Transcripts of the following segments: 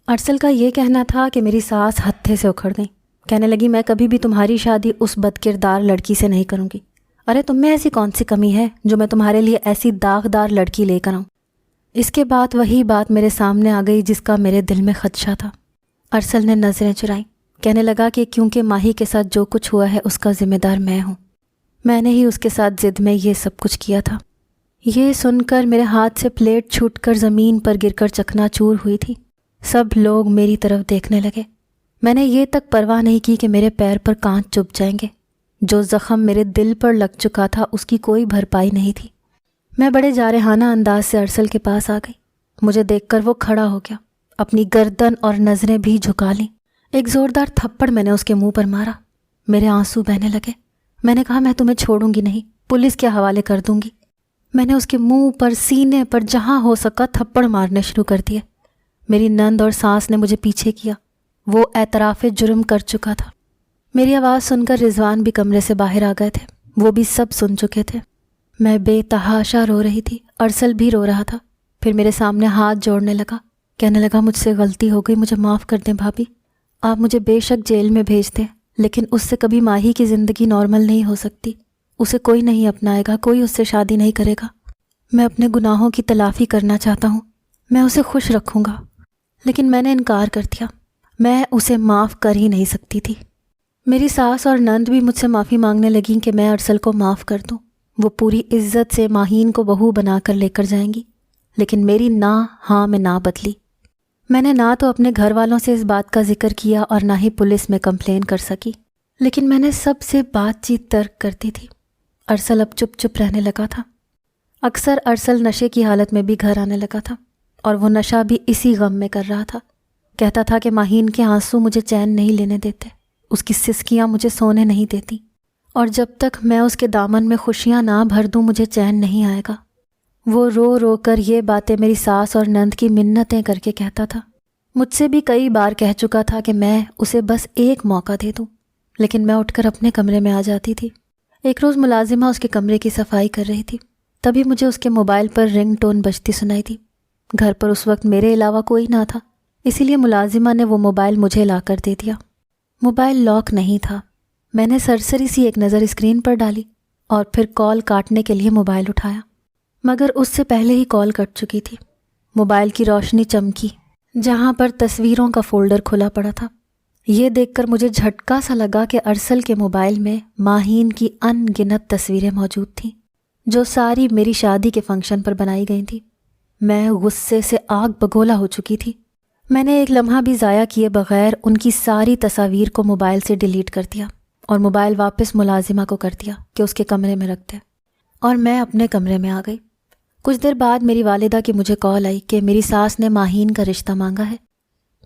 ارسل کا یہ کہنا تھا کہ میری سانس ہتھے سے اکھڑ گئی۔ کہنے لگی میں کبھی بھی تمہاری شادی اس بد کردار لڑکی سے نہیں کروں گی۔ ارے تم میں ایسی کون سی کمی ہے جو میں تمہارے لیے ایسی داغدار لڑکی لے کر آؤں؟ اس کے بعد وہی بات میرے سامنے آ گئی جس کا میرے دل میں خدشہ تھا۔ ارسل نے نظریں چرائیں، کہنے لگا کہ کیونکہ ماہی کے ساتھ جو کچھ ہوا ہے اس کا ذمہ دار میں ہوں، میں نے ہی اس کے ساتھ ضد میں یہ سب کچھ کیا تھا۔ یہ سن کر میرے ہاتھ سے پلیٹ چھوٹ کر زمین پر گر کر چکنا چور ہوئی تھی۔ سب لوگ میری طرف دیکھنے لگے۔ میں نے یہ تک پرواہ نہیں کی کہ میرے پیر پر کانچ چبھ جائیں گے۔ جو زخم میرے دل پر لگ چکا تھا اس کی کوئی بھرپائی نہیں تھی۔ میں بڑے جارحانہ انداز سے ارسل کے پاس آ گئی۔ مجھے دیکھ کر وہ کھڑا ہو گیا، اپنی گردن اور نظریں بھی جھکا لیں۔ ایک زوردار تھپڑ میں نے اس کے منہ پر مارا۔ میرے آنسو بہنے لگے۔ میں نے کہا میں تمہیں چھوڑوں گی نہیں، پولیس کے حوالے کر دوں گی۔ میں نے اس کے منہ پر، سینے پر، جہاں ہو سکا تھپڑ مارنے شروع کر دیے۔ میری نند اور ساس نے مجھے پیچھے کیا۔ وہ اعتراف جرم کر چکا تھا۔ میری آواز سن کر رضوان بھی کمرے سے باہر آ گئے تھے۔ وہ بھی سب سن چکے تھے۔ میں بے تحاشا رو رہی تھی۔ ارسل بھی رو رہا تھا۔ پھر میرے سامنے ہاتھ جوڑنے لگا، کہنے لگا مجھ سے غلطی ہو گئی، مجھے معاف کر دیں بھابھی۔ آپ مجھے بے شک جیل میں بھیج دیں، لیکن اس سے کبھی ماہی کی زندگی نارمل نہیں ہو سکتی۔ اسے کوئی نہیں اپنائے گا، کوئی اس سے شادی نہیں کرے گا۔ میں اپنے گناہوں کی تلافی کرنا چاہتا ہوں، میں اسے خوش رکھوں گا۔ لیکن میں نے انکار کر دیا۔ میں اسے معاف کر ہی نہیں سکتی تھی۔ میری ساس اور نند بھی مجھ سے معافی مانگنے لگیں کہ میں ارسل کو معاف کر دوں۔ وہ پوری عزت سے ماہین کو بہو بنا کر لے کر جائیں گی، لیکن میری ہاں میں نہ بدلی۔ میں نے نہ تو اپنے گھر والوں سے اس بات کا ذکر کیا اور نہ ہی پولیس میں کمپلین کر سکی، لیکن میں نے سب سے بات چیت ترک کرتی تھی۔ ارسل اب چپ چپ رہنے لگا تھا۔ اکثر ارسل نشے کی حالت میں بھی گھر آنے لگا تھا، اور وہ نشہ بھی اسی غم میں کر رہا تھا۔ کہتا تھا کہ ماہین کے آنسو مجھے چین نہیں لینے دیتے، اس کی سسکیاں مجھے سونے نہیں دیتی، اور جب تک میں اس کے دامن میں خوشیاں نہ بھر دوں مجھے چین نہیں آئے گا۔ وہ رو رو کر یہ باتیں میری ساس اور نند کی منتیں کر کے کہتا تھا۔ مجھ سے بھی کئی بار کہہ چکا تھا کہ میں اسے بس ایک موقع دے دوں، لیکن میں اٹھ کر اپنے کمرے میں آ جاتی تھی۔ ایک روز ملازمہ اس کے کمرے کی صفائی کر رہی تھی، تبھی مجھے اس کے موبائل پر رنگ ٹون بجتی سنائی دی۔ گھر پر اس وقت میرے علاوہ کوئی نہ تھا، اسی لیے ملازمہ نے وہ موبائل مجھے لا کر دے دیا۔ موبائل لاک نہیں تھا۔ میں نے سرسری سی ایک نظر اسکرین پر ڈالی اور پھر کال کاٹنے کے لیے موبائل اٹھایا، مگر اس سے پہلے ہی کال کٹ چکی تھی۔ موبائل کی روشنی چمکی جہاں پر تصویروں کا فولڈر کھلا پڑا تھا۔ یہ دیکھ کر مجھے جھٹکا سا لگا کہ ارسل کے موبائل میں ماہین کی ان گنت تصویریں موجود تھیں، جو ساری میری شادی کے فنکشن پر بنائی گئی تھیں۔ میں غصے سے آگ بگولا ہو چکی تھی۔ میں نے ایک لمحہ بھی ضائع کیے بغیر ان کی ساری تصاویر کو موبائل سے ڈیلیٹ کر دیا اور موبائل واپس ملازمہ کو کر دیا کہ اس کے کمرے میں رکھ دے، اور میں اپنے کمرے میں آ گئی۔ کچھ دیر بعد میری والدہ کی مجھے کال آئی کہ میری ساس نے ماہین کا رشتہ مانگا ہے۔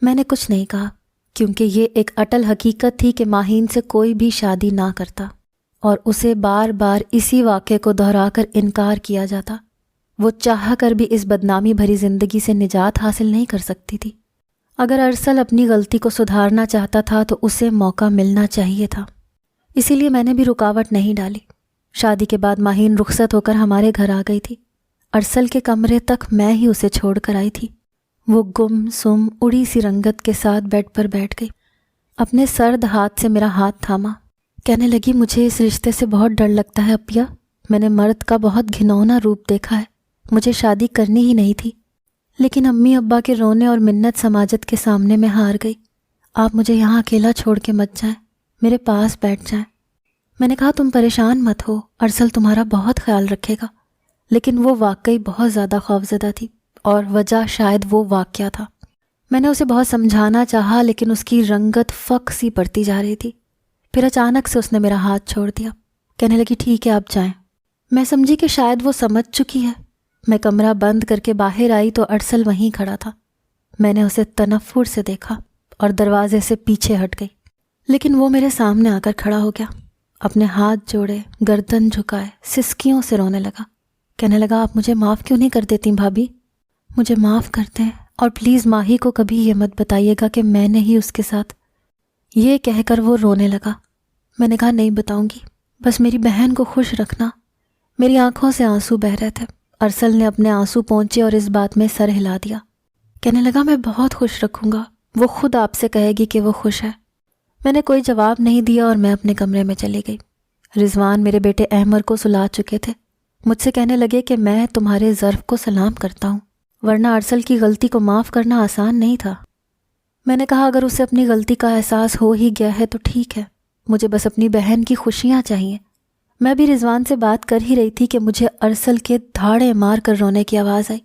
میں نے کچھ نہیں کہا، کیونکہ یہ ایک اٹل حقیقت تھی کہ ماہین سے کوئی بھی شادی نہ کرتا، اور اسے بار بار اسی واقعے کو دہرا کر انکار کیا جاتا۔ وہ چاہ کر بھی اس بدنامی بھری زندگی سے نجات حاصل نہیں کر سکتی تھی۔ اگر ارسل اپنی غلطی کو سدھارنا چاہتا تھا تو اسے موقع ملنا چاہیے تھا، اسی لیے میں نے بھی رکاوٹ نہیں ڈالی۔ شادی کے بعد ماہین رخصت ہو کر ہمارے گھر آ گئی تھی۔ ارسل کے کمرے تک میں ہی اسے چھوڑ کر آئی تھی۔ وہ گم سم اڑی سی رنگت کے ساتھ بیڈ پر بیٹھ گئی، اپنے سرد ہاتھ سے میرا ہاتھ تھاما۔ کہنے لگی مجھے اس رشتے سے بہت ڈر لگتا ہے اپیا، میں نے مرد کا بہت گھنونا روپ دیکھا ہے، مجھے شادی کرنی ہی نہیں تھی، لیکن امی ابا کے رونے اور منت سماجت کے سامنے میں ہار گئی۔ آپ مجھے یہاں اکیلا چھوڑ کے مت جائیں، میرے پاس بیٹھ جائیں۔ میں نے کہا تم پریشان مت ہو، ارسل تمہارا بہت خیال رکھے گا۔ لیکن وہ واقعی بہت زیادہ خوفزدہ تھی، اور وجہ شاید وہ واقعہ تھا۔ میں نے اسے بہت سمجھانا چاہا، لیکن اس کی رنگت فق سی پڑتی جا رہی تھی۔ پھر اچانک سے اس نے میرا ہاتھ چھوڑ دیا، کہنے لگی ٹھیک ہے آپ جائیں۔ میں سمجھی کہ شاید وہ سمجھ چکی ہے۔ میں کمرہ بند کر کے باہر آئی تو ارسل وہیں کھڑا تھا۔ میں نے اسے تنفر سے دیکھا اور دروازے سے پیچھے ہٹ گئی، لیکن وہ میرے سامنے آ کر کھڑا ہو گیا، اپنے ہاتھ جوڑے، گردن جھکائے، سسکیوں سے رونے لگا۔ کہنے لگا آپ مجھے معاف کیوں نہیں کر دیتی بھابھی؟ مجھے معاف کر دیں، اور پلیز ماہی کو کبھی یہ مت بتائیے گا کہ میں نے ہی اس کے ساتھ۔ یہ کہہ کر وہ رونے لگا۔ میں نے کہا نہیں بتاؤں گی، بس میری بہن کو خوش رکھنا۔ میری آنکھوں سے آنسو بہہ رہے تھے۔ ارسل نے اپنے آنسو پونچھے اور اس بات میں سر ہلا دیا۔ کہنے لگا میں بہت خوش رکھوں گا، وہ خود آپ سے کہے گی کہ وہ خوش ہے۔ میں نے کوئی جواب نہیں دیا اور میں اپنے کمرے میں چلی گئی۔ رضوان میرے بیٹے احمر کو سلا چکے تھے، مجھ سے کہنے لگے کہ میں تمہارے ظرف کو سلام کرتا ہوں، ورنہ ارسل کی غلطی کو معاف کرنا آسان نہیں تھا۔ میں نے کہا اگر اسے اپنی غلطی کا احساس ہو ہی گیا ہے تو ٹھیک ہے، مجھے بس اپنی بہن کی خوشیاں چاہیے۔ میں بھی رضوان سے بات کر ہی رہی تھی کہ مجھے ارسل کے دھاڑے مار کر رونے کی آواز آئی۔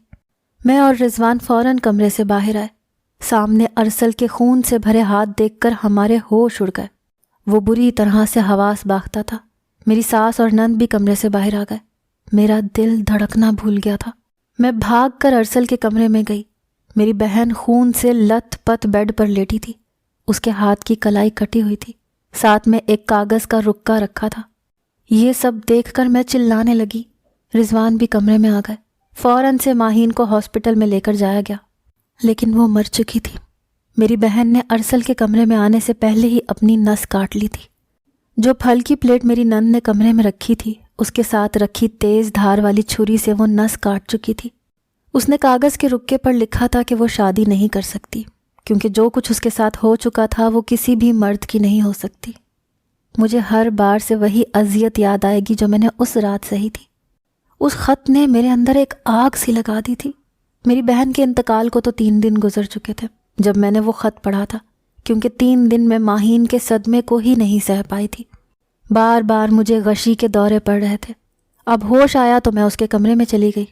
میں اور رضوان فوراً کمرے سے باہر آئے۔ سامنے ارسل کے خون سے بھرے ہاتھ دیکھ کر ہمارے ہوش اڑ گئے۔ وہ بری طرح سے حواس باختہ تھا۔ میری ساس اور نند بھی کمرے سے باہر آ گئے۔ میرا دل دھڑکنا بھول گیا تھا۔ میں بھاگ کر ارسل کے کمرے میں گئی۔ میری بہن خون سے لت پت بیڈ پر لیٹی تھی، اس کے ہاتھ کی کلائی کٹی ہوئی تھی، ساتھ میں ایک کاغذ کا رکا رکھا تھا۔ یہ سب دیکھ کر میں چلانے لگی۔ رضوان بھی کمرے میں آ گئے۔ فوراً سے ماہین کو ہاسپٹل میں لے کر جایا گیا، لیکن وہ مر چکی تھی۔ میری بہن نے ارسل کے کمرے میں آنے سے پہلے ہی اپنی نس کاٹ لی تھی۔ جو پھل کی پلیٹ میری نند نے کمرے میں رکھی تھی، اس کے ساتھ رکھی تیز دھار والی چھری سے وہ نس کاٹ چکی تھی۔ اس نے کاغذ کے رکے پر لکھا تھا کہ وہ شادی نہیں کر سکتی، کیونکہ جو کچھ اس کے ساتھ ہو چکا تھا وہ کسی بھی مرد کی نہیں ہو سکتی۔ مجھے ہر بار سے وہی اذیت یاد آئے گی جو میں نے اس رات سہی تھی۔ اس خط نے میرے اندر ایک آگ سی لگا دی تھی۔ میری بہن کے انتقال کو تو 3 دن گزر چکے تھے جب میں نے وہ خط پڑھا تھا، کیونکہ 3 دن میں ماہین کے صدمے کو ہی نہیں سہ پائی تھی۔ بار بار مجھے غشی کے دورے پڑ رہے تھے۔ اب ہوش آیا تو میں اس کے کمرے میں چلی گئی۔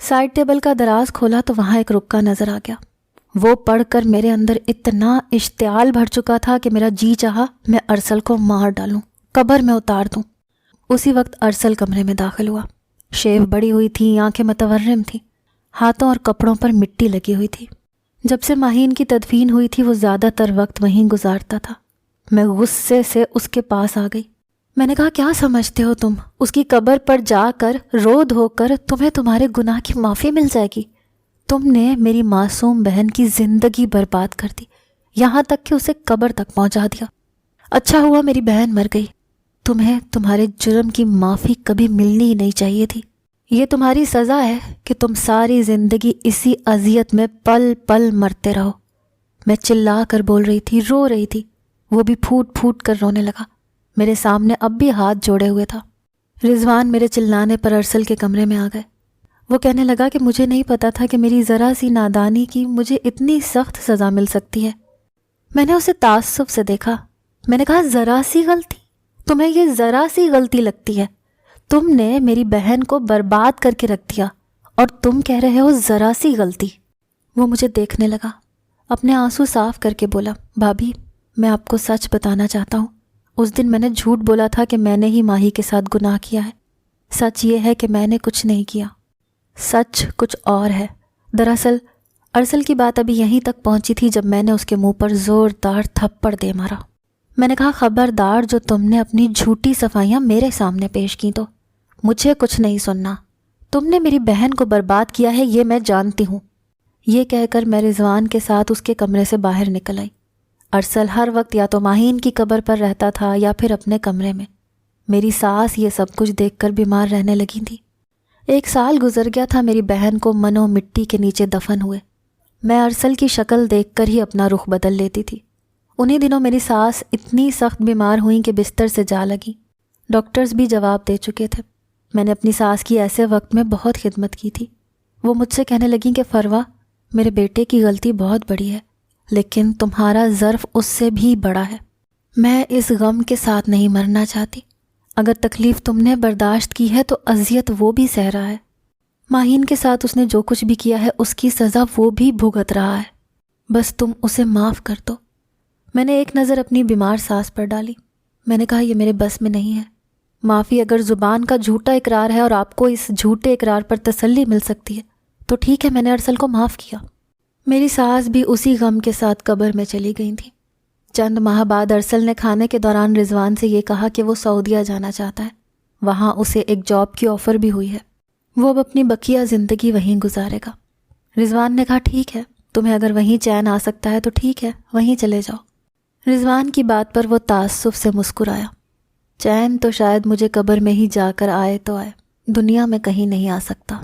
سائڈ ٹیبل کا دراز کھولا تو وہاں ایک رکا نظر آ گیا۔ وہ پڑھ کر میرے اندر اتنا اشتعال بھر چکا تھا کہ میرا جی چاہا میں ارسل کو مار ڈالوں، قبر میں اتار دوں۔ اسی وقت ارسل کمرے میں داخل ہوا۔ شیو بڑی ہوئی تھی، آنکھیں متورم تھیں، ہاتھوں اور کپڑوں پر مٹی لگی ہوئی تھی۔ جب سے ماہین کی تدفین ہوئی تھی وہ زیادہ تر وقت وہیں گزارتا تھا۔ میں غصے سے اس کے پاس آ گئی۔ میں نے کہا کیا سمجھتے ہو تم؟ اس کی قبر پر جا کر رو دھو کر تمہیں تمہارے گناہ کی معافی مل جائے گی؟ تم نے میری معصوم بہن کی زندگی برباد کر دی، یہاں تک کہ اسے قبر تک پہنچا دیا۔ اچھا ہوا میری بہن مر گئی۔ تمہیں تمہارے جرم کی معافی کبھی ملنی ہی نہیں چاہیے تھی۔ یہ تمہاری سزا ہے کہ تم ساری زندگی اسی اذیت میں پل پل مرتے رہو۔ میں چلا کر بول رہی تھی، رو رہی تھی۔ وہ بھی پھوٹ پھوٹ کر رونے لگا، میرے سامنے اب بھی ہاتھ جوڑے ہوئے تھا۔ رضوان میرے چلانے پر ارسل کے کمرے میں آ گئے۔ وہ کہنے لگا کہ مجھے نہیں پتا تھا کہ میری ذرا سی نادانی کی مجھے اتنی سخت سزا مل سکتی ہے۔ میں نے اسے تعصب سے دیکھا۔ میں نے کہا ذرا سی غلطی؟ تمہیں یہ ذرا سی غلطی لگتی ہے؟ تم نے میری بہن کو برباد کر کے رکھ دیا اور تم کہہ رہے ہو ذرا سی غلطی؟ وہ مجھے دیکھنے لگا، اپنے آنسو صاف کر کے بولا، بھابھی میں آپ کو سچ بتانا چاہتا ہوں، اس دن میں نے جھوٹ بولا تھا کہ میں نے ہی ماہی کے ساتھ گناہ کیا ہے۔ سچ یہ ہے کہ میں نے کچھ نہیں کیا، سچ کچھ اور ہے۔ دراصل ارسل کی بات ابھی یہیں تک پہنچی تھی جب میں نے اس کے منہ پر زوردار تھپڑ دے مارا۔ میں نے کہا خبردار جو تم نے اپنی جھوٹی صفائیاں میرے سامنے پیش کی تو مجھے کچھ نہیں سننا۔ تم نے میری بہن کو برباد کیا ہے یہ میں جانتی ہوں۔ یہ کہہ کر میں رضوان کے ساتھ اس کے کمرے سے باہر نکل آئی۔ ارسل ہر وقت یا تو ماہین کی قبر پر رہتا تھا یا پھر اپنے کمرے میں۔ میری ساس یہ سب کچھ دیکھ کر بیمار رہنے لگی تھی۔ 1 سال گزر گیا تھا میری بہن کو منو مٹی کے نیچے دفن ہوئے۔ میں ارسل کی شکل دیکھ کر ہی اپنا رخ بدل لیتی تھی۔ انہی دنوں میری ساس اتنی سخت بیمار ہوئیں کہ بستر سے جا لگی۔ ڈاکٹرز بھی جواب دے چکے تھے۔ میں نے اپنی ساس کی ایسے وقت میں بہت خدمت کی تھی۔ وہ مجھ سے کہنے لگیں کہ فروا میرے بیٹے کی غلطی بہت بڑی ہے، لیکن تمہارا ظرف اس سے بھی بڑا ہے۔ میں اس غم کے ساتھ نہیں مرنا چاہتی۔ اگر تکلیف تم نے برداشت کی ہے تو اذیت وہ بھی سہ رہا ہے۔ ماہین کے ساتھ اس نے جو کچھ بھی کیا ہے اس کی سزا وہ بھی بھگت رہا ہے۔ بس تم اسے معاف کر دو۔ میں نے ایک نظر اپنی بیمار ساس پر ڈالی۔ میں نے کہا یہ میرے بس میں نہیں ہے۔ معافی اگر زبان کا جھوٹا اقرار ہے اور آپ کو اس جھوٹے اقرار پر تسلی مل سکتی ہے تو ٹھیک ہے، میں نے ارسل کو معاف کیا۔ میری ساس بھی اسی غم کے ساتھ قبر میں چلی گئی تھی۔ چند ماہ بعد ارسل نے کھانے کے دوران رضوان سے یہ کہا کہ وہ سعودیہ جانا چاہتا ہے، وہاں اسے ایک جاب کی آفر بھی ہوئی ہے، وہ اب اپنی بقیہ زندگی وہیں گزارے گا۔ رضوان نے کہا ٹھیک ہے، تمہیں اگر وہیں چین آ سکتا ہے تو ٹھیک ہے، وہیں چلے جاؤ۔ رضوان کی بات پر وہ تعصب سے مسکرایا۔ چین تو شاید مجھے قبر میں ہی جا کر آئے تو آئے، دنیا میں کہیں نہیں آ سکتا۔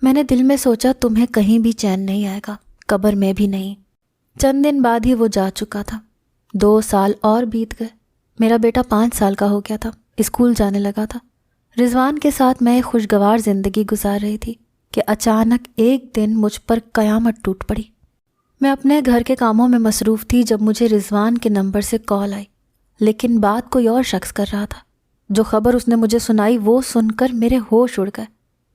میں نے دل میں سوچا تمہیں کہیں بھی چین نہیں آئے گا، قبر میں بھی نہیں۔ چند دن بعد ہی وہ جا چکا تھا۔ 2 سال اور بیت گئے۔ میرا بیٹا 5 سال کا ہو گیا تھا، اسکول جانے لگا تھا۔ رضوان کے ساتھ میں ایک خوشگوار زندگی گزار رہی تھی کہ اچانک ایک دن مجھ پر قیامت ٹوٹ پڑی۔ میں اپنے گھر کے کاموں میں مصروف تھی جب مجھے رضوان کے نمبر سے کال آئی، لیکن بات کوئی اور شخص کر رہا تھا۔ جو خبر اس نے مجھے سنائی وہ سن کر میرے ہوش اڑ گئے۔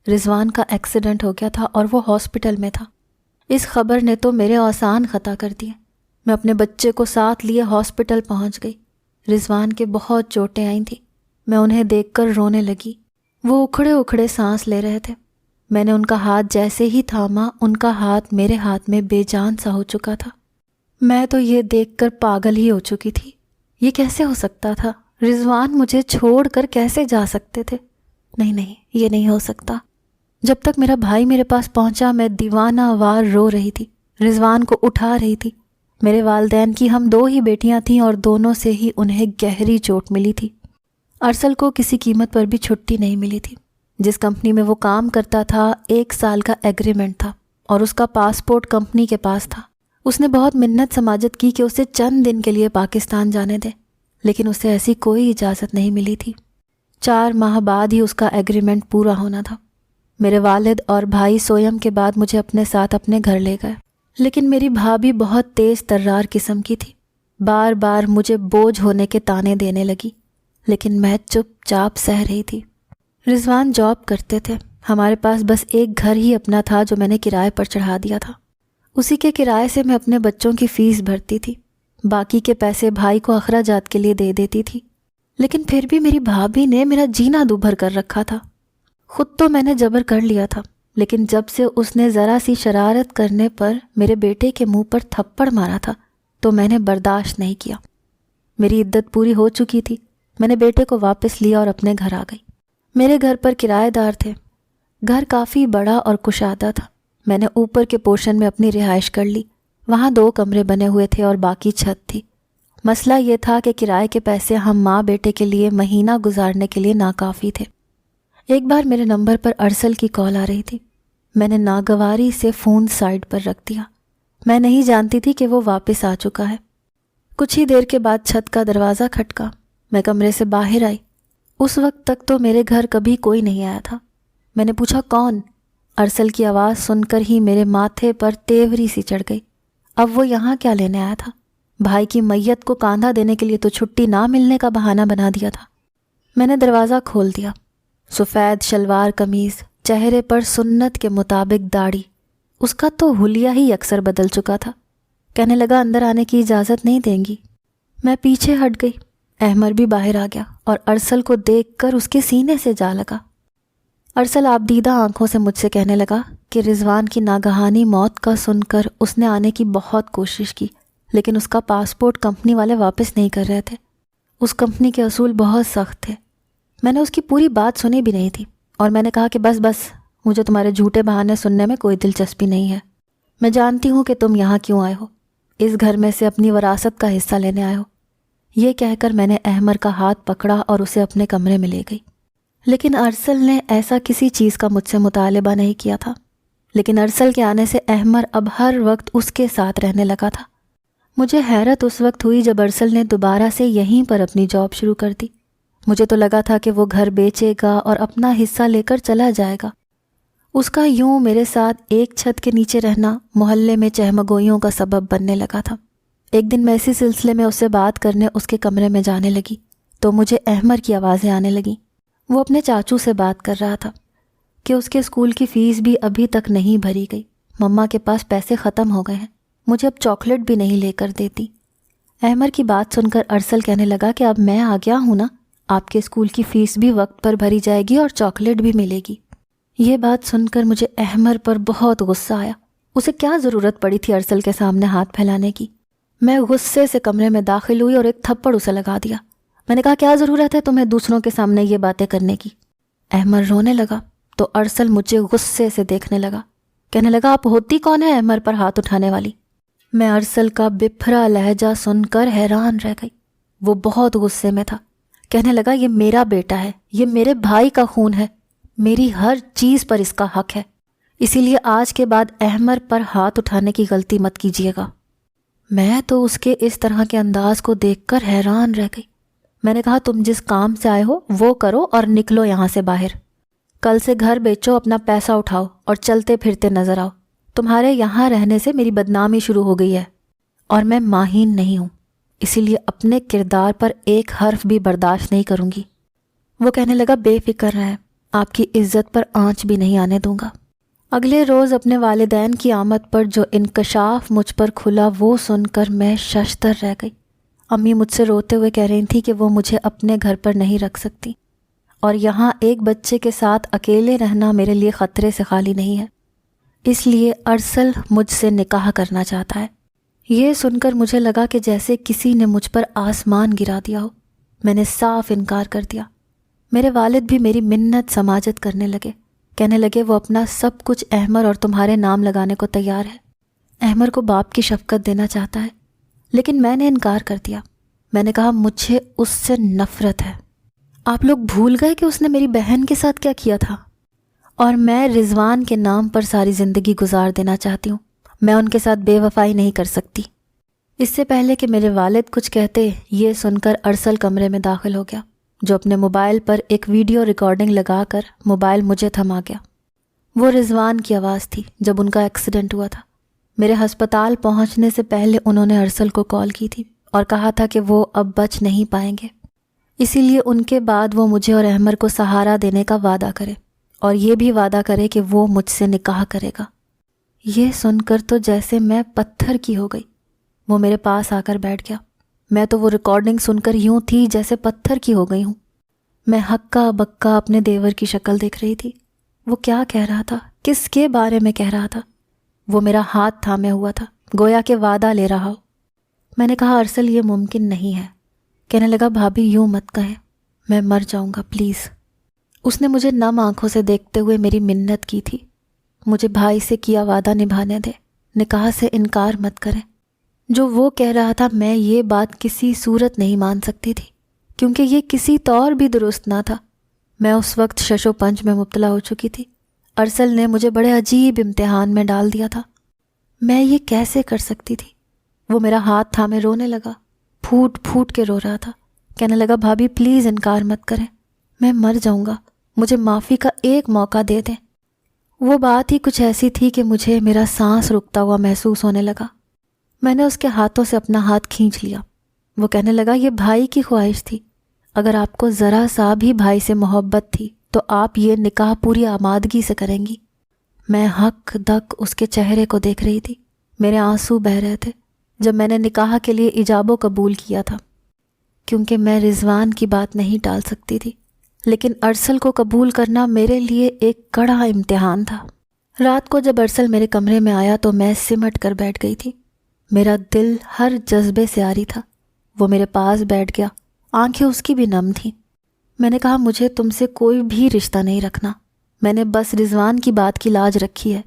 رضوان کا ایکسیڈنٹ ہو گیا تھا اور وہ ہاسپٹل میں تھا۔ اس خبر نے تو میرے اوزان خطا کر دیے۔ میں اپنے بچے کو ساتھ لیے ہاسپٹل پہنچ گئی۔ رضوان کے بہت چوٹیں آئی تھیں۔ میں انہیں دیکھ کر رونے لگی۔ وہ اکھڑے اکھڑے سانس لے رہے تھے۔ میں نے ان کا ہاتھ جیسے ہی تھاما، ان کا ہاتھ میرے ہاتھ میں بے جان سا ہو چکا تھا۔ میں تو یہ دیکھ کر پاگل ہی ہو چکی تھی۔ یہ کیسے ہو سکتا تھا؟ رضوان مجھے چھوڑ کر کیسے جا سکتے تھے؟ نہیں، یہ نہیں ہو سکتا۔ جب تک میرا بھائی میرے پاس پہنچا میں دیوانہ وار رو رہی تھی، رضوان کو اٹھا رہی تھی۔ میرے والدین کی ہم 2 ہی بیٹیاں تھیں اور دونوں سے ہی انہیں گہری چوٹ ملی تھی۔ ارسل کو کسی قیمت پر بھی چھٹی نہیں ملی تھی۔ جس کمپنی میں وہ کام کرتا تھا 1 سال کا ایگریمنٹ تھا اور اس کا پاسپورٹ کمپنی کے پاس تھا۔ اس نے بہت منت سماجت کی کہ اسے چند دن کے لیے پاکستان جانے دے، لیکن اسے ایسی کوئی اجازت نہیں ملی تھی۔ 4 ماہ بعد ہی اس کا ایگریمنٹ پورا ہونا تھا۔ میرے والد اور بھائی سویم کے بعد مجھے اپنے ساتھ اپنے گھر لے گئے، لیکن میری بھابھی بہت تیز ترار قسم کی تھی۔ بار بار مجھے بوجھ ہونے کے طعنے دینے لگی، لیکن میں چپ چاپ سہ رہی تھی۔ رضوان جاب کرتے تھے۔ ہمارے پاس بس ایک گھر ہی اپنا تھا جو میں نے کرائے پر چڑھا دیا تھا۔ اسی کے کرائے سے میں اپنے بچوں کی فیس بھرتی تھی، باقی کے پیسے بھائی کو اخراجات کے لیے دے دیتی تھی۔ لیکن پھر بھی میری بھابھی نے میرا جینا دوبھر کر رکھا تھا۔ خود تو میں نے جبر کر لیا تھا، لیکن جب سے اس نے ذرا سی شرارت کرنے پر میرے بیٹے کے منہ پر تھپڑ مارا تھا تو میں نے برداشت نہیں کیا۔ میری عدت پوری ہو چکی تھی۔ میں نے بیٹے کو واپس لیا اور اپنے گھر آ گئی۔ میرے گھر پر کرایہ دار تھے۔ گھر کافی بڑا اور کشادہ تھا۔ میں نے اوپر کے پورشن میں اپنی رہائش کر لی۔ وہاں 2 کمرے بنے ہوئے تھے اور باقی چھت تھی۔ مسئلہ یہ تھا کہ کرائے کے پیسے ہم ماں بیٹے کے لیے مہینہ گزارنے کے لیے ناکافی تھے۔ ایک بار میرے نمبر پر ارسل کی کال آ رہی تھی۔ میں نے ناگواری سے فون سائڈ پر رکھ دیا۔ میں نہیں جانتی تھی کہ وہ واپس آ چکا ہے۔ کچھ ہی دیر کے بعد چھت کا دروازہ کھٹکا۔ میں کمرے سے باہر آئی۔ اس وقت تک تو میرے گھر کبھی کوئی نہیں آیا تھا۔ میں نے پوچھا کون؟ ارسل کی آواز سن کر ہی میرے ماتھے پر تیوری سی چڑھ گئی۔ اب وہ یہاں کیا لینے آیا تھا؟ بھائی کی میت کو کاندھا دینے کے لیے تو چھٹی نہ ملنے کا بہانہ بنا دیا تھا۔ میں نے دروازہ کھول دیا۔ سفید شلوار قمیض، چہرے پر سنت کے مطابق داڑھی، اس کا تو حلیہ ہی اکثر بدل چکا تھا۔ کہنے لگا اندر آنے کی اجازت نہیں دیں گی۔ میں پیچھے ہٹ گئی۔ احمر بھی باہر آ گیا اور ارسل کو دیکھ کر اس کے سینے سے جا لگا۔ ارسل آپ دیدہ آنکھوں سے مجھ سے کہنے لگا کہ رضوان کی ناگہانی موت کا سن کر اس نے آنے کی بہت کوشش کی، لیکن اس کا پاسپورٹ کمپنی والے واپس نہیں کر رہے تھے۔ اس کمپنی کے اصول بہت سخت تھے۔ میں نے اس کی پوری بات سنی بھی نہیں تھی اور میں نے کہا کہ بس مجھے تمہارے جھوٹے بہانے سننے میں کوئی دلچسپی نہیں ہے۔ میں جانتی ہوں کہ تم یہاں کیوں آئے ہو، اس گھر میں سے اپنی وراثت کا حصہ لینے آئے ہو۔ یہ کہہ کر میں نے احمر کا ہاتھ پکڑا اور اسے اپنے کمرے میں لے گئی۔ لیکن ارسل نے ایسا کسی چیز کا مجھ سے مطالبہ نہیں کیا تھا۔ لیکن ارسل کے آنے سے احمر اب ہر وقت اس کے ساتھ رہنے لگا تھا۔ مجھے حیرت اس وقت ہوئی جب ارسل نے دوبارہ سے یہیں پر اپنی جاب شروع کر دی۔ مجھے تو لگا تھا کہ وہ گھر بیچے گا اور اپنا حصہ لے کر چلا جائے گا۔ اس کا یوں میرے ساتھ ایک چھت کے نیچے رہنا محلے میں چہمگوئیوں کا سبب بننے لگا تھا۔ ایک دن میں اسی سلسلے میں اس سے بات کرنے اس کے کمرے میں جانے لگی تو مجھے احمر کی آوازیں آنے لگیں۔ وہ اپنے چاچو سے بات کر رہا تھا کہ اس کے اسکول کی فیس بھی ابھی تک نہیں بھری گئی، مما کے پاس پیسے ختم ہو گئے ہیں، مجھے اب چاکلیٹ بھی نہیں لے کر دیتی۔ احمر کی بات سن کر ارسل کہنے لگا کہ اب میں آ گیا ہوں نا، آپ کے اسکول کی فیس بھی وقت پر بھری جائے گی اور چاکلیٹ بھی ملے گی۔ یہ بات سن کر مجھے احمر پر بہت غصہ آیا۔ اسے کیا ضرورت پڑی تھی ارسل کے سامنے ہاتھ پھیلانے کی؟ میں غصے سے کمرے میں داخل ہوئی اور ایک تھپڑ اسے لگا دیا۔ میں نے کہا کیا ضرورت ہے تمہیں دوسروں کے سامنے یہ باتیں کرنے کی؟ احمر رونے لگا تو ارسل مجھے غصے سے دیکھنے لگا، کہنے لگا آپ ہوتی کون ہے احمر پر ہاتھ اٹھانے والی؟ میں ارسل کا بپھرا لہجہ سن کر حیران رہ گئی۔ وہ بہت غصے میں تھا۔ کہنے لگا یہ میرا بیٹا ہے، یہ میرے بھائی کا خون ہے، میری ہر چیز پر اس کا حق ہے۔ اسی لیے آج کے بعد احمر پر ہاتھ اٹھانے کی غلطی مت کیجیے گا۔ میں تو اس کے اس طرح کے انداز کو دیکھ کر حیران رہ گئی۔ میں نے کہا تم جس کام سے آئے ہو وہ کرو اور نکلو یہاں سے باہر۔ کل سے گھر بیچو، اپنا پیسہ اٹھاؤ اور چلتے پھرتے نظر آؤ۔ تمہارے یہاں رہنے سے میری بدنامی شروع ہو گئی ہے اور میں ماہین نہیں ہوں، اسی لیے اپنے کردار پر ایک حرف بھی برداشت نہیں کروں گی۔ وہ کہنے لگا بے فکر رہیں، آپ کی عزت پر آنچ بھی نہیں آنے دوں گا۔ اگلے روز اپنے والدین کی آمد پر جو انکشاف مجھ پر کھلا وہ سن کر میں ششدر رہ گئی۔ امی مجھ سے روتے ہوئے کہہ رہی تھی کہ وہ مجھے اپنے گھر پر نہیں رکھ سکتی اور یہاں ایک بچے کے ساتھ اکیلے رہنا میرے لیے خطرے سے خالی نہیں ہے، اس لیے ارسل مجھ سے نکاح کرنا چاہتا ہے۔ یہ سن کر مجھے لگا کہ جیسے کسی نے مجھ پر آسمان گرا دیا ہو۔ میں نے صاف انکار کر دیا۔ میرے والد بھی میری منت سماجت کرنے لگے، کہنے لگے وہ اپنا سب کچھ احمر اور تمہارے نام لگانے کو تیار ہے، احمر کو باپ کی شفقت دینا چاہتا ہے۔ لیکن میں نے انکار کر دیا۔ میں نے کہا مجھے اس سے نفرت ہے۔ آپ لوگ بھول گئے کہ اس نے میری بہن کے ساتھ کیا کیا تھا، اور میں رضوان کے نام پر ساری زندگی گزار دینا چاہتی ہوں۔ میں ان کے ساتھ بے وفائی نہیں کر سکتی۔ اس سے پہلے کہ میرے والد کچھ کہتے، یہ سن کر ارسل کمرے میں داخل ہو گیا، جو اپنے موبائل پر ایک ویڈیو ریکارڈنگ لگا کر موبائل مجھے تھما گیا۔ وہ رضوان کی آواز تھی جب ان کا ایکسیڈنٹ ہوا تھا۔ میرے ہسپتال پہنچنے سے پہلے انہوں نے ارسل کو کال کی تھی اور کہا تھا کہ وہ اب بچ نہیں پائیں گے، اسی لیے ان کے بعد وہ مجھے اور احمر کو سہارا دینے کا وعدہ کرے اور یہ بھی وعدہ کرے کہ وہ مجھ سے نکاح کرے گا۔ یہ سن کر تو جیسے میں پتھر کی ہو گئی۔ وہ میرے پاس آ کر بیٹھ گیا۔ میں تو وہ ریکارڈنگ سن کر یوں تھی جیسے پتھر کی ہو گئی ہوں۔ میں ہکا بکا اپنے دیور کی شکل دیکھ رہی تھی۔ وہ کیا کہہ رہا تھا، کس کے بارے میں کہہ رہا تھا؟ وہ میرا ہاتھ تھامے ہوا تھا، گویا کہ وعدہ لے رہا ہو۔ میں نے کہا ارسل یہ ممکن نہیں ہے۔ کہنے لگا بھابھی یوں مت کہیں، میں مر جاؤں گا پلیز۔ اس نے مجھے نم آنکھوں سے دیکھتے ہوئے میری منت کی تھی، مجھے بھائی سے کیا وعدہ نبھانے دے، نکاح سے انکار مت کریں۔ جو وہ کہہ رہا تھا میں یہ بات کسی صورت نہیں مان سکتی تھی، کیونکہ یہ کسی طور بھی درست نہ تھا۔ میں اس وقت شش و پنج میں مبتلا ہو چکی تھی۔ ارسل نے مجھے بڑے عجیب امتحان میں ڈال دیا تھا۔ میں یہ کیسے کر سکتی تھی؟ وہ میرا ہاتھ تھامے رونے لگا، پھوٹ پھوٹ کے رو رہا تھا۔ کہنے لگا بھابھی پلیز انکار مت کریں، میں مر جاؤں گا، مجھے معافی کا ایک موقع دے دیں۔ وہ بات ہی کچھ ایسی تھی کہ مجھے میرا سانس رکتا ہوا محسوس ہونے لگا۔ میں نے اس کے ہاتھوں سے اپنا ہاتھ کھینچ لیا۔ وہ کہنے لگا یہ بھائی کی خواہش تھی، اگر آپ کو ذرا سا بھی بھائی سے محبت تھی تو آپ یہ نکاح پوری آمادگی سے کریں گی۔ میں ہک دک اس کے چہرے کو دیکھ رہی تھی، میرے آنسو بہہ رہے تھے جب میں نے نکاح کے لیے ایجاب و قبول کیا تھا، کیونکہ میں رضوان کی بات نہیں ٹال سکتی تھی، لیکن ارسل کو قبول کرنا میرے لیے ایک کڑا امتحان تھا۔ رات کو جب ارسل میرے کمرے میں آیا تو میں سمٹ کر بیٹھ گئی تھی۔ میرا دل ہر جذبے سے عاری تھا۔ وہ میرے پاس بیٹھ گیا، آنکھیں اس کی بھی نم تھیں۔ میں نے کہا مجھے تم سے کوئی بھی رشتہ نہیں رکھنا، میں نے بس رضوان کی بات کی لاج رکھی ہے۔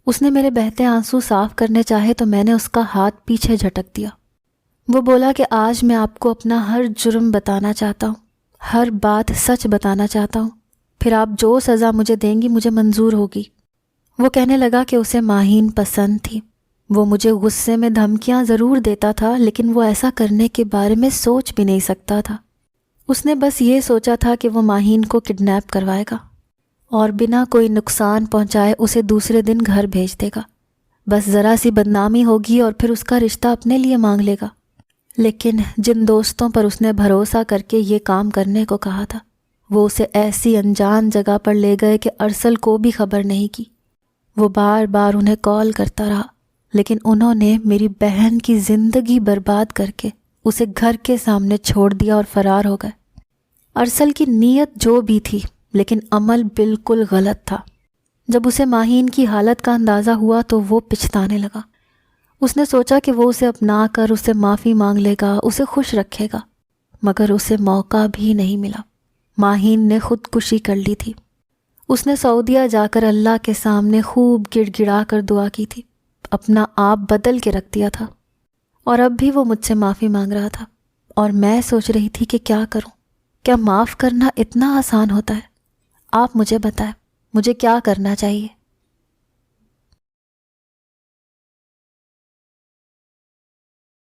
اس نے میرے بہتے آنسو صاف کرنے چاہے تو میں نے اس کا ہاتھ پیچھے جھٹک دیا۔ وہ بولا کہ آج میں آپ کو اپنا ہر جرم بتانا چاہتا ہوں، ہر بات سچ بتانا چاہتا ہوں، پھر آپ جو سزا مجھے دیں گی مجھے منظور ہوگی۔ وہ کہنے لگا کہ اسے ماہین پسند تھی۔ وہ مجھے غصے میں دھمکیاں ضرور دیتا تھا، لیکن وہ ایسا کرنے کے بارے میں سوچ بھی نہیں سکتا تھا۔ اس نے بس یہ سوچا تھا کہ وہ ماہین کو کڈنیپ کروائے گا اور بنا کوئی نقصان پہنچائے اسے دوسرے دن گھر بھیج دے گا۔ بس ذرا سی بدنامی ہوگی اور پھر اس کا رشتہ اپنے لیے مانگ لے گا۔ لیکن جن دوستوں پر اس نے بھروسہ کر کے یہ کام کرنے کو کہا تھا، وہ اسے ایسی انجان جگہ پر لے گئے کہ ارسل کو بھی خبر نہیں کی۔ وہ بار بار انہیں کال کرتا رہا، لیکن انہوں نے میری بہن کی زندگی برباد کر کے اسے گھر کے سامنے چھوڑ دیا اور فرار ہو گئے۔ ارسل کی نیت جو بھی تھی، لیکن عمل بالکل غلط تھا۔ جب اسے ماہین کی حالت کا اندازہ ہوا تو وہ پچھتانے لگا۔ اس نے سوچا کہ وہ اسے اپنا کر اسے معافی مانگ لے گا، اسے خوش رکھے گا، مگر اسے موقع بھی نہیں ملا۔ ماہین نے خودکشی کر لی تھی۔ اس نے سعودیہ جا کر اللہ کے سامنے خوب گڑ گڑا کر دعا کی تھی، اپنا آپ بدل کے رکھ دیا تھا، اور اب بھی وہ مجھ سے معافی مانگ رہا تھا، اور میں سوچ رہی تھی کہ کیا کروں۔ کیا معاف کرنا اتنا آسان ہوتا ہے؟ آپ مجھے بتائیں، مجھے کیا کرنا چاہیے؟